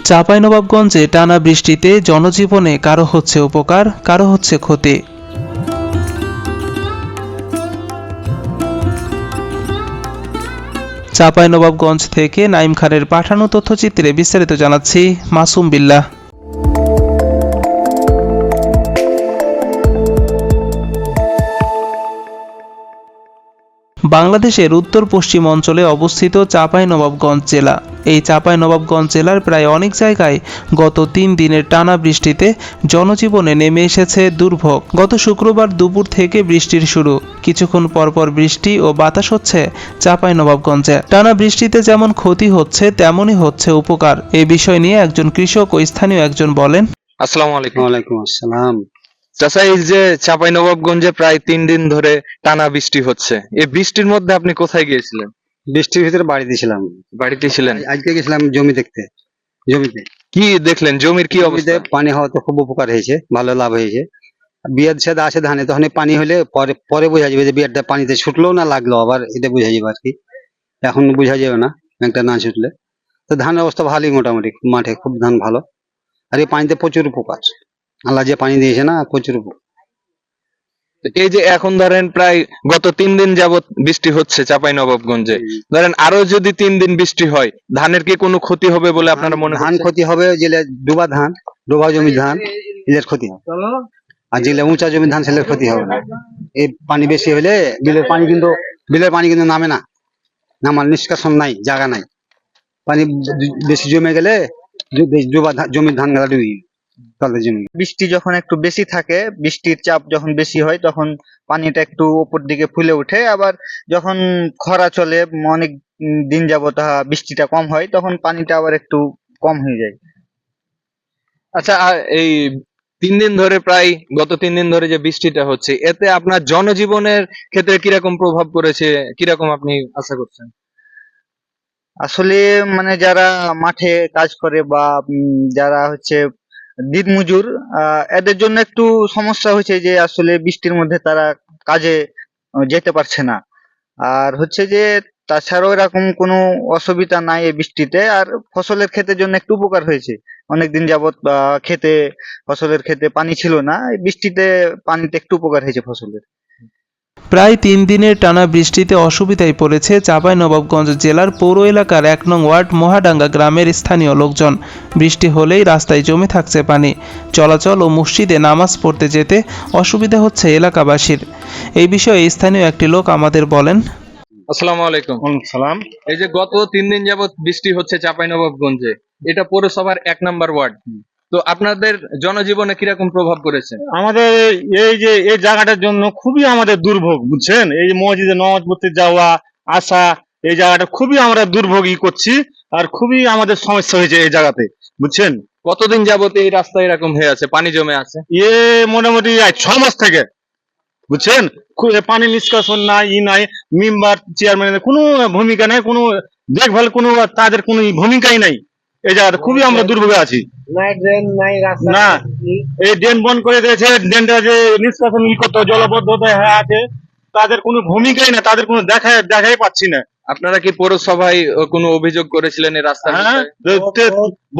চাঁপাইনবাবগঞ্জে টানা বৃষ্টিতে জনজীবনে কারো হচ্ছে উপকার, কারো হচ্ছে ক্ষতি। চাঁপাইনবাবগঞ্জ থেকে নাইম খানের পাঠানো তথ্যচিত্রে বিস্তারিত জানাচ্ছি মাসুম বিল্লাহ। বাংলাদেশের উত্তর পশ্চিম অঞ্চলে অবস্থিত চাঁপাইনবাবগঞ্জ জেলা। এই চাঁপাইনবাবগঞ্জ জেলার প্রায় অনেক জায়গায় গত 3 দিনের টানা বৃষ্টিতে জনজীবনে নেমে এসেছে দুর্ভোগ। গত শুক্রবার দুপুর থেকে বৃষ্টির শুরু, কিছুক্ষণ পরপর বৃষ্টি ও বাতাস হচ্ছে চাঁপাইনবাবগঞ্জে। টানা বৃষ্টিতে যেমন ক্ষতি হচ্ছে তেমনই হচ্ছে উপকার। এই বিষয় নিয়ে একজন কৃষক ও স্থানীয় একজন বলেন, আসসালামু আলাইকুম। ওয়ালাইকুম আসসালাম। চাচা, এই যে চাঁপাইনবাবগঞ্জে প্রায় 3 দিন ধরে টানা বৃষ্টি হচ্ছে, এই বৃষ্টির মধ্যে আপনি কোথায় গিয়েছিলেন? বৃষ্টির ভিতরে বাড়িতে ছিলাম। বাড়িতে ছিলেন? আজকে গেছিলাম জমি দেখতে। জমিতে কি দেখলেন? জমির কি অবস্থা? পানি হওয়াতে খুব উপকার হয়েছে, ভালো লাভ হয়েছে। বিয়াদ সেদা আছে ধানে, তখন পানি হলে পরে পরে বোঝা যাবে যে বিয়াদটা পানিতে ছুটলো না লাগলো, আবার এটা বোঝা যাবে আর কি। এখন বোঝা যাবে না একটা না ছুটলে। তো ধানের অবস্থা ভালোই, মোটামুটি মাঠে খুব ধান ভালো। আর এই পানিতে প্রচুর উপকার, আল্লাহ যে পানি দিয়েছে না, প্রচুর উপকার। এই যে এখন ধরেন প্রায় গত 3 দিন যাবত বৃষ্টি হচ্ছে চাঁপাইনবাবগঞ্জে, ধরেন আরো যদি 3 দিন বৃষ্টি হয়, ধানের কি কোনো ক্ষতি হবে বলে আপনারা মনে ধান করেন? ক্ষতি হবে, যেগুলা ডোবা ধান, ডোবা জমির ধান, এদের ক্ষতি হবে। আর যেগুলা উঁচা জমির ধান, সেগুলোর ক্ষতি হবে না। এই পানি বেশি হলে বিলের পানি কিন্তু নামে না, নামার নিষ্কাশন নাই, জায়গা নাই। পানি বেশি জমে গেলে জমির ধান গালা ডুবে যাবে, তলের জমি। বৃষ্টি যখন একটু বেশি থাকে, বৃষ্টির চাপ যখন বেশি হয়, তখন পানিটা একটু উপর দিকে ফুলে ওঠে। আবার যখন খরা চলে, অনেক দিন যাবত বৃষ্টিটা কম হয়, তখন পানিটা আবার একটু কম হয়ে যায়। আচ্ছা, আর এই 3 দিন ধরে প্রায় গত 3 দিন ধরে যে বৃষ্টিটা হচ্ছে, এতে আপনার জনজীবনের ক্ষেত্রে কিরকম প্রভাব পড়েছে, কিরকম আপনি আশা করছেন? আসলে মানে যারা মাঠে কাজ করে বা যারা হচ্ছে দিনমজুর, এদের জন্য একটু সমস্যা হয়েছে যে আসলে বৃষ্টির মধ্যে তারা কাজে যেতে পারছে না। আর হচ্ছে যে তাছাড়াও এরকম কোনো অসুবিধা নাই এই বৃষ্টিতে। আর ফসলের ক্ষেতের জন্য একটু উপকার হয়েছে। অনেকদিন যাবত ফসলের ক্ষেতে পানি ছিল না, এই বৃষ্টিতে পানিতে একটু উপকার হয়েছে ফসলের। প্রায় 3 দিনের টানা বৃষ্টিতে অসুবিধায় পড়েছে চাঁপাইনবাবগঞ্জ জেলার পৌর এলাকার 1 নং ওয়ার্ড মহাডাঙ্গা গ্রামের স্থানীয় লোকজন। বৃষ্টি হলেই রাস্তায় জমে থাকছে পানি, চলাচল ও মসজিদে নামাজ পড়তে যেতে অসুবিধা হচ্ছে এলাকাবাসীর। এই বিষয়ে স্থানীয় একটি লোক আমাদের বলেন, আসসালামু আলাইকুম। সালাম। এই যে গত 3 দিন যাবত বৃষ্টি হচ্ছে চাঁপাইনবাবগঞ্জে, এটা পৌরসভার 1 নম্বর ওয়ার্ড, তো আপনাদের জনজীবনে কিরকম প্রভাব পড়েছে? আমাদের এই যে এই জায়গাটার জন্য খুবই আমাদের দুর্ভোগ, বুঝছেন। এই যে মসজিদে নামাজ পড়তে যাওয়া আসা, এই জায়গাটা খুবই আমরা দুর্ভোগই করছি। আর খুবই আমাদের সমস্যা হয়েছে এই জায়গাতে, বুঝছেন। কতদিন যাবত এই রাস্তা এরকম হয়ে আছে, পানি জমে আছে? এ মোটামুটি 6 মাস থেকে, বুঝছেন। পানি নিষ্কাশন নাই, নাই মেম্বার চেয়ারম্যানের কোনো ভূমিকা নাই, কোনো দেখভাল কোনো তাদের কোনো ভূমিকাই নাই। এই জায়গাটা খুবই আমরা দুর্ভোগে আছি। না, এই ড্রেন বন্ধ করে দিয়েছে। ড্রেনটা যে নিষ্কাশন করতে জলবদ্ধতা আছে, তাদের কোনো ভূমিকাই না, তাদের কোনো দেখাই পাচ্ছি না। আপনারা কি পৌরসভায় কোনো অভিযোগ করেছিলেন এই রাস্তার হ্যাঁ, বিষয়ে?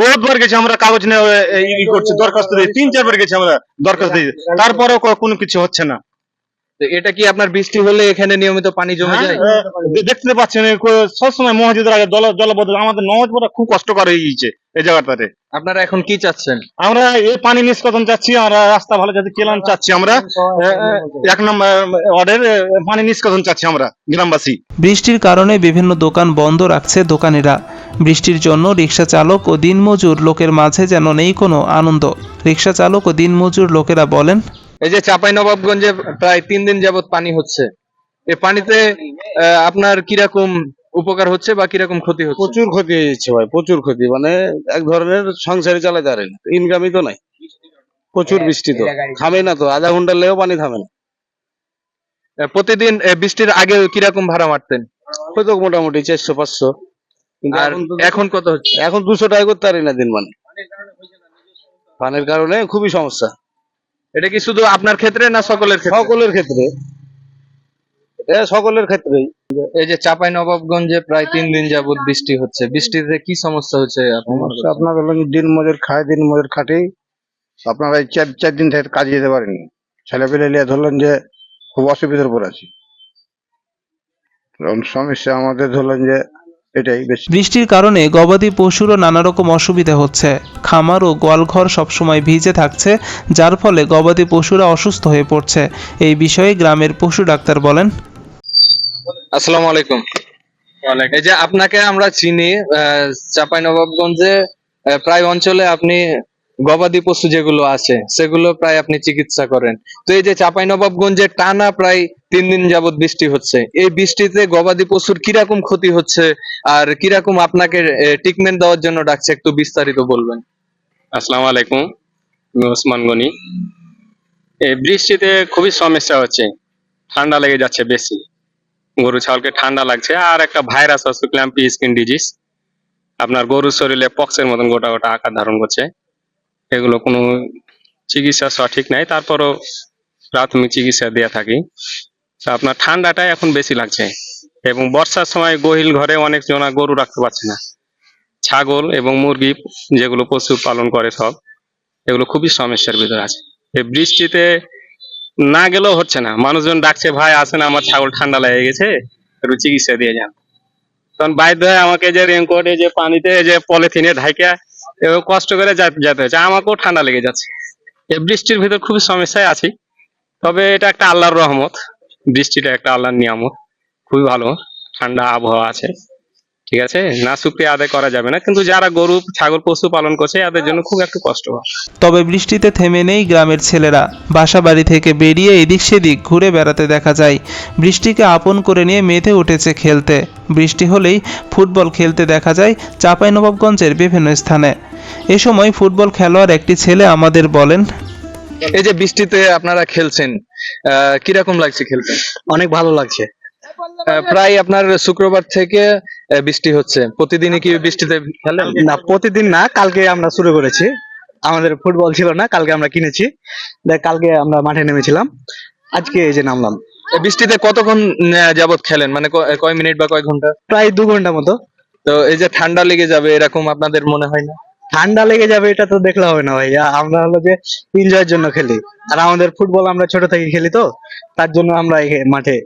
বহুতবার গেছি আমরা, কাগজ নিয়ে করছি, দরখাস্ত দিয়েছি, 3-4 বার গেছি আমরা দরখাস্ত দিয়েছি, তারপরেও কোনো কিছু হচ্ছে না। তো এটা কি আপনার বৃষ্টি হলে এখানে নিয়মিত পানি জমে যায়? দেখতে পাচ্ছেন সবসময় মসজিদের আগে জলবদ্ধ, আমাদের নামাজ পড়া খুব কষ্টকর হয়ে গিয়েছে এই জায়গাটাতে। আপনারা এখন কি চাচ্ছেন? আমরা এই পানি নিষ্কাশন চাচ্ছি, আমরা রাস্তা ভালো চাচ্ছি, কেলান চাচ্ছি, আমরা 1 নম্বর ওয়ার্ডের পানি নিষ্কাশন চাচ্ছি আমরা গ্রামবাসী। বৃষ্টির কারণে বিভিন্ন দোকান বন্ধ রাখছে দোকানিরা। বৃষ্টির জন্য রিক্সা চালক ও দিনমজুর লোকের মাঝে যেন নেই কোনো আনন্দ। রিক্সা চালক ও দিনমজুর লোকেরা বলেন, এই যে চাঁপাইনবাবগঞ্জে প্রায় 3 দিন যাবত পানি হচ্ছে, এই পানিতে আপনার কিরকম উপকার হচ্ছে বা কিরকম ক্ষতি হচ্ছে? প্রচুর ক্ষতি হয়ে যাচ্ছে ভাই, প্রচুর ক্ষতি। মানে এক ধরনের সংসারে চালাতে পারে না, ইনকামই তো নাই। প্রচুর বৃষ্টি, তো থামে না, তো আধা ঘন্টা লেও পানি থামে না। প্রতিদিন বৃষ্টির আগে কিরকম ভাড়া মারতেন? হয়তো মোটামুটি 400-500, কিন্তু আর এখন কত হচ্ছে? এখন 200 টাকা করতে পারি না দিন। মানে পানির কারণে খুবই সমস্যা। এটা কি শুধু আপনার ক্ষেত্রে না সকলের ক্ষেত্রে? সকলের ক্ষেত্রে, এ সকলের ক্ষেত্রেই। এই যে চাঁপাই নবাবগঞ্জে প্রায় 3 দিন যাবত বৃষ্টি হচ্ছে, বৃষ্টিতে কি সমস্যা হচ্ছে আপনি মনে সমস্যা করছেন? আপনার হলো দিন মজুর খায়, দিন মজুর খাটেই আপনারা এই 4 দিন থেকে কাজে যেতে পারেনি। ছেলে পেলে নিয়ে ধরলেন যে খুব অসুবিধার উপর আছি। কারণ সমস্যা আমাদের ধরলেন যে এটাই বেশি। বৃষ্টির কারণে গবাদি পশুরও নানা রকম অসুবিধা হচ্ছে। খামার ও গোয়ালঘর সবসময় ভিজে থাকছে, যার ফলে গবাদি পশুরা অসুস্থ হয়ে পড়ছে। এই বিষয়ে গ্রামের পশু ডাক্তার বলেন, আসসালামু আলাইকুম। এই যে আপনাকে আমরা চিনি, চাঁপাই নবাবগঞ্জে প্রায় অঞ্চলে আপনি গবাদি পশু যেগুলো আছে সেগুলো প্রায় আপনি চিকিৎসা করেন। তো এই যে চাঁপাই নবাবগঞ্জে টানা প্রায় 3 দিন যাবত বৃষ্টি হচ্ছে, এই বৃষ্টিতে গবাদি পশুর কিরকম ক্ষতি হচ্ছে আর কিরকম আপনাকে ট্রিটমেন্ট দেওয়ার জন্য ডাকছে, একটু বিস্তারিত বলবেন। আসসালামু আলাইকুম, আমি ওসমান গনি। এই বৃষ্টিতে খুবই সমস্যা হচ্ছে, ঠান্ডা লেগে যাচ্ছে বেশি, গরু ছাগলকে ঠান্ডা লাগছে। আর একটা ভাইরাস আছে, ক্ল্যাম্পি স্কিন ডিজিজ, আপনার গরুর শরীরে পক্সের মতন গোটা গোটা আকার ধারণ করছে। এগুলো কোনো চিকিৎসা সঠিক নাই, তারপরও প্রাথমিক চিকিৎসা দিয়ে থাকি। তো আপনার ঠান্ডাটাই এখন বেশি লাগছে, এবং বর্ষার সময় গহিল ঘরে অনেক জনা গরু রাখতে পারছে না। ছাগল এবং মুরগি যেগুলো পশু পালন করে সব, এগুলো খুবই সমস্যার ভিতরে আছে। এই বৃষ্টিতে না গেলেও হচ্ছে না, মানুষজন ডাকছে, ভাই আসেন আমার ছাগল ঠান্ডা লেগে গেছে, একটু চিকিৎসা দিয়ে যান। তখন বাধ্য হয়ে আমাকে যে রেনকোটে যে পানিতে যে পলিথিনে ঢাকা এভাবে কষ্ট করে যেতে হচ্ছে, আমাকেও ঠান্ডা লেগে যাচ্ছে। এই বৃষ্টির ভিতর খুবই সমস্যায় আছি, তবে এটা একটা আল্লাহর রহমত, বৃষ্টিটা একটা আল্লাহর নিয়ামত, খুবই ভালো ঠান্ডা আবহাওয়া আছে। ঠিক আছে, না শুক্রিয়া আদায় করা যাবে না, কিন্তু যারা গরু ছাগল পশু পালন করছে এদের জন্য খুব একটু কষ্ট হয়। তবে বৃষ্টিতে থেমে নেই গ্রামের ছেলেরা। বাসাবাড়ি থেকে বেরিয়ে এদিক সেদিক ঘুরে বেড়াতে দেখা যায়। বৃষ্টিকে আপন করে নিয়ে মেতে উঠেছে খেলতে। বৃষ্টি হলেই ফুটবল খেলতে দেখা যায় চাঁপাইনবাবগঞ্জের বিভিন্ন স্থানে। এ সময় ফুটবল খেলোয়াড় একটি ছেলে আমাদের বলেন, এই যে বৃষ্টিতে আপনারা খেলছেন, কিরকম লাগছে খেলতে? অনেক ভালো লাগছে। প্রায় আপনার শুক্রবার থেকে বৃষ্টি হচ্ছে, প্রতিদিনই কি বৃষ্টিতে খেলেন? না, প্রতিদিন না, কালকে আমরা শুরু করেছি। আমাদের ফুটবল ছিল না, কালকে আমরা কিনেছি। কালকে আমরা মাঠে নেমেছিলাম, আজকে এই যে নামলাম। এই বৃষ্টিতে কতক্ষণ যাবত খেলেন, মানে কয় মিনিট বা কয় ঘন্টা? প্রায় 2 ঘন্টা মতো। তো এই যে ঠান্ডা লেগে যাবে এরকম আপনাদের মনে হয় না? ঠান্ডা লেগে যাবে এটা তো দেখলে হবে না ভাই, আমরা হলো যে এনজয়ের জন্য খেলি। আর আমাদের ফুটবল আমরা ছোট থেকে খেলি, তো তার জন্য আমরা এই মাঠে